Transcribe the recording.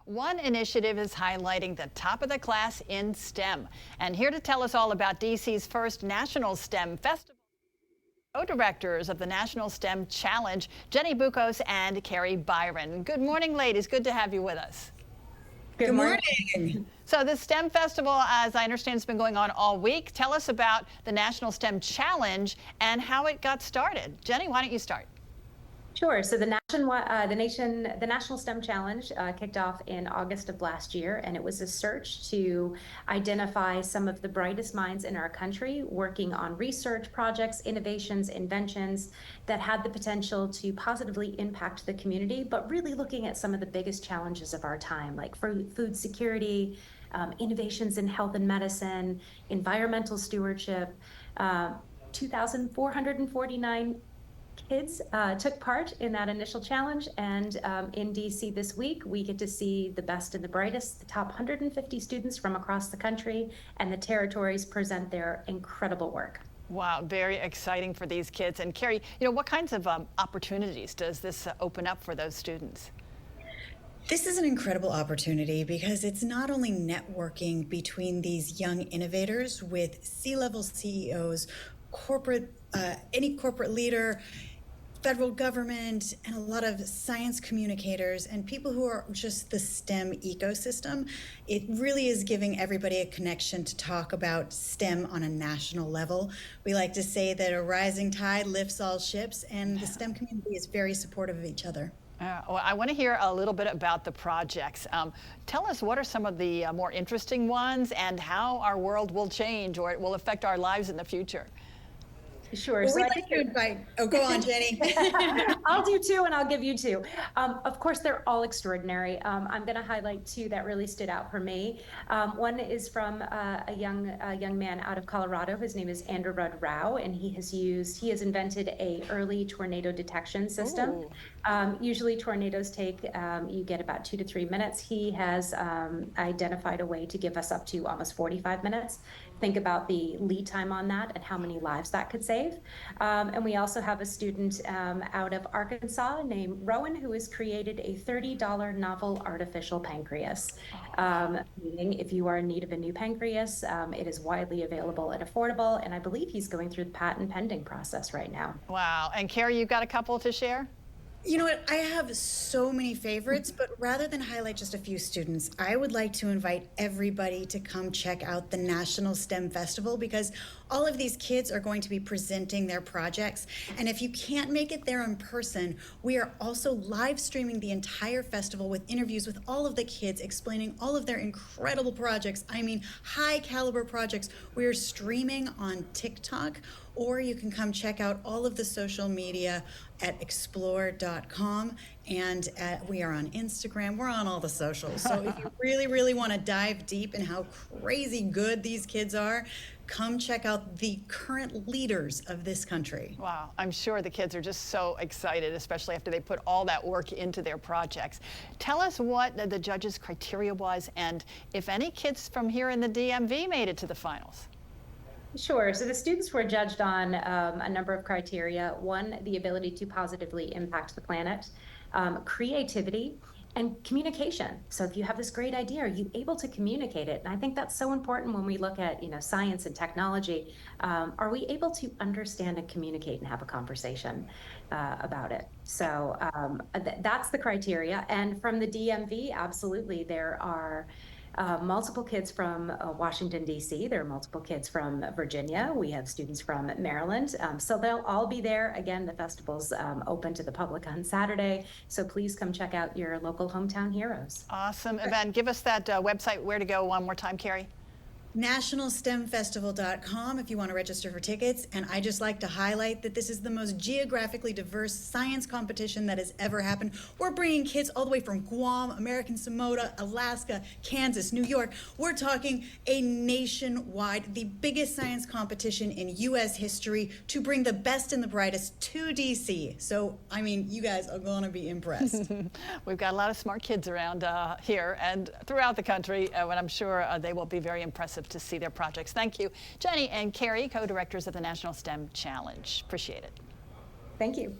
One initiative is highlighting the top of the class in STEM. And here to tell us all about DC's first National STEM Festival, co-directors of the National STEM Challenge, Jenny Buccos and Kari Byron. Good morning, ladies. Good to have you with us. Good morning. So the STEM Festival, as I understand, has been going on all week. Tell us about the National STEM Challenge and how it got started. Jenny, why don't you start? Sure. So the National STEM Challenge kicked off in August of last year, and it was a search to identify some of the brightest minds in our country working on research projects, innovations, inventions that had the potential to positively impact the community, but really looking at some of the biggest challenges of our time, like food security, innovations in health and medicine, environmental stewardship. 2,449 kids took part in that initial challenge, and in DC this week we get to see the best and the brightest, the top 150 students from across the country and the territories present their incredible work. Wow, very exciting for these kids. And Kari, what kinds of opportunities does this open up for those students? This is an incredible opportunity because it's not only networking between these young innovators with C-level CEOs, any corporate leader, federal government, and a lot of science communicators and people who are just the STEM ecosystem. It really is giving everybody a connection to talk about STEM on a national level. We like to say that a rising tide lifts all ships, and the STEM community is very supportive of each other. Well, I want to hear a little bit about the projects. Tell us, what are some of the more interesting ones and how our world will change or it will affect our lives in the future? Sure. Well, so we'd like to invite, go on, Jenny. I'll do two and I'll give you two. Of course, they're all extraordinary. I'm going to highlight two that really stood out for me. One is from a young man out of Colorado. His name is Andrew Rao, and he has invented a early tornado detection system. Usually tornadoes you get about 2 to 3 minutes. He has identified a way to give us up to almost 45 minutes. Think about the lead time on that and how many lives that could save. And we also have a student out of Arkansas named Rowan who has created a $30 novel artificial pancreas. Meaning if you are in need of a new pancreas, it is widely available and affordable. And I believe he's going through the patent pending process right now. Wow. And Kari, you've got a couple to share? You know what, I have so many favorites, but rather than highlight just a few students, I would like to invite everybody to come check out the National STEM Festival because all of these kids are going to be presenting their projects. And if you can't make it there in person, we are also live streaming the entire festival with interviews with all of the kids explaining all of their incredible projects. I mean, high caliber projects. We are streaming on TikTok, or you can come check out all of the social media at EXPLR.com, and we are on Instagram. We're on all the socials. So if you really, really want to dive deep in how crazy good these kids are, come check out the current leaders of this country. Wow, I'm sure the kids are just so excited, especially after they put all that work into their projects. Tell us what the judges' criteria was and if any kids from here in the DMV made it to the finals. Sure. So the students were judged on a number of criteria. One, the ability to positively impact the planet, creativity, and communication. So if you have this great idea, are you able to communicate it? And I think that's so important when we look at science and technology. Are we able to understand and communicate and have a conversation about it? So that's the criteria. And from the DMV, absolutely, there are multiple kids from Washington, D.C. There are multiple kids from Virginia. We have students from Maryland. So they'll all be there. Again, the festival's open to the public on Saturday. So please come check out your local hometown heroes. Awesome. Evan, give us that website, where to go one more time, Kari. nationalstemfestival.com if you want to register for tickets. And I just like to highlight that this is the most geographically diverse science competition that has ever happened. We're bringing kids all the way from Guam, American Samoa, Alaska, Kansas, New York. We're talking a nationwide, the biggest science competition in U.S. history to bring the best and the brightest to D.C. So, I mean, you guys are going to be impressed. We've got a lot of smart kids around here and throughout the country, and I'm sure they will be very impressive to see their projects. Thank you, Jenny and Kari, co-directors of the National STEM Challenge. Appreciate it. Thank you.